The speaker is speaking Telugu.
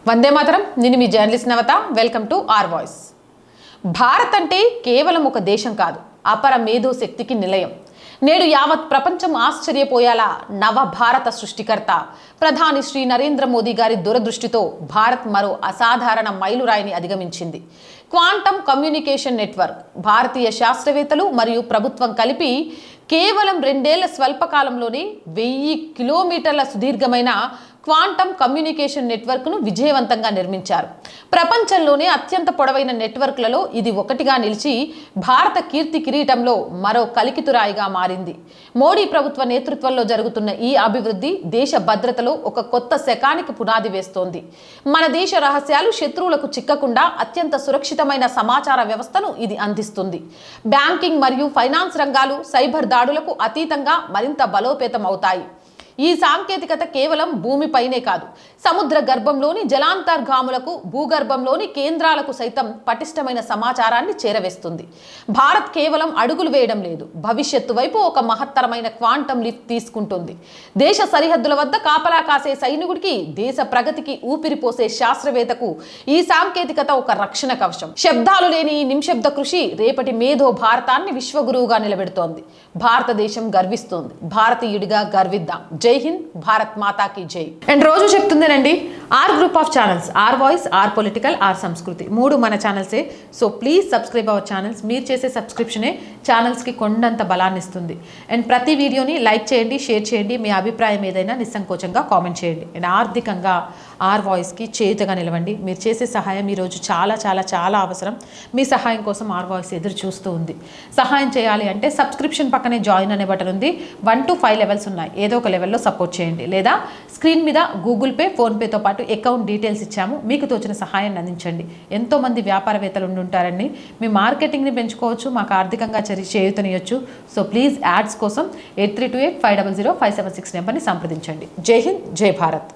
వందే మాతరం. నేను మీ journalist Navatha. Welcome to R voice. Bharat అంటే కేవలం ఒక దేశం కాదు, అపర మేధో శక్తికి నిలయం. నేడు యావత్ ప్రపంచం ఆశ్చర్యపోయేలా నవ భారత సృష్టికర్త ప్రధాని శ్రీ నరేంద్ర మోదీ గారి దూరదృష్టితో భారత్ మరో అసాధారణ మైలురాయిని అధిగమించింది. Quantum communication network. భారతీయ శాస్త్రవేత్తలు మరియు ప్రభుత్వం కలిపి కేవలం 2 ఏళ్ల స్వల్పకాలంలోనే 1000 కిలోమీటర్ల సుదీర్ఘమైన క్వాంటమ్ కమ్యూనికేషన్ నెట్వర్క్ను విజయవంతంగా నిర్మించారు. ప్రపంచంలోనే అత్యంత పొడవైన నెట్వర్క్లలో ఇది ఒకటిగా నిలిచి భారత కీర్తి కిరీటంలో మరో కలికితురాయిగా మారింది. మోడీ ప్రభుత్వ నేతృత్వంలో జరుగుతున్న ఈ అభివృద్ధి దేశ భద్రతలో ఒక కొత్త శకానికి పునాది వేస్తోంది. మన దేశ రహస్యాలు శత్రువులకు చిక్కకుండా అత్యంత సురక్షితమైన సమాచార వ్యవస్థను ఇది అందిస్తుంది. బ్యాంకింగ్ మరియు ఫైనాన్స్ రంగాలు సైబర్ దాడులకు అతీతంగా మరింత బలోపేతం అవుతాయి. ఈ సాంకేతికత కేవలం భూమిపైనే కాదు, సముద్ర గర్భంలోని జలాంతర్గాములకు, భూగర్భంలోని కేంద్రాలకు సైతం పటిష్టమైన సమాచారాన్ని చేరవేస్తుంది. భారత్ కేవలం అడుగులు వేయడం లేదు, భవిష్యత్తు వైపు ఒక మహత్తరమైన క్వాంటమ్ లిఫ్ట్ తీసుకుంటుంది. దేశ సరిహద్దుల వద్ద కాపలా కాసే సైనికుడికి, దేశ ప్రగతికి ఊపిరిపోసే శాస్త్రవేత్తకు ఈ సాంకేతికత ఒక రక్షణ కవచం. శబ్దాలు లేని ఈ నిమిషబ్ద కృషి రేపటి మేధో భారతాన్ని విశ్వగురువుగా నిలబెడుతోంది. భారతదేశం గర్విస్తోంది. భారతీయుడిగా గర్విద్దాం. జై హింద్, భారత్ మాతాకి జై. అండ్ రోజు చెప్తుందేనండి, R group of channels, R voice, R political, R Samskruthi, 3 మన ఛానల్సే. So please subscribe our channels. మీరు చేసే సబ్స్క్రిప్షనే ఛానల్స్కి కొండంత బలాన్ని ఇస్తుంది. అండ్ ప్రతి వీడియోని లైక్ చేయండి, షేర్ చేయండి. మీ అభిప్రాయం ఏదైనా నిస్సంకోచంగా కామెంట్ చేయండి. అండ్ ఆర్థికంగా ఆర్ వాయిస్కి చేయుతగా నిలవండి. మీరు చేసే సహాయం ఈరోజు చాలా చాలా చాలా అవసరం. మీ సహాయం కోసం ఆర్ వాయిస్ ఎదురు చూస్తూ ఉంది. సహాయం చేయాలి అంటే సబ్స్క్రిప్షన్ పక్కనే జాయిన్ అనే బటన్ ఉంది. 1 to 5 లెవెల్స్ ఉన్నాయి. ఏదో ఒక లెవెల్లో సపోర్ట్ చేయండి. లేదా స్క్రీన్ మీద గూగుల్ పే, ఫోన్పేతో పాటు అకౌంట్ డీటెయిల్స్ ఇచ్చాము. మీకు తోచిన సహాయాన్ని అందించండి. ఎంతోమంది వ్యాపారవేత్తలు ఉంటారండి. మీ మార్కెటింగ్ని పెంచుకోవచ్చు, మాకు ఆర్థికంగా చేయూతనియొచ్చు. సో ప్లీజ్ యాడ్స్ కోసం 8328500576 నెంబర్ని సంప్రదించండి. జై హింద్, జై భారత్.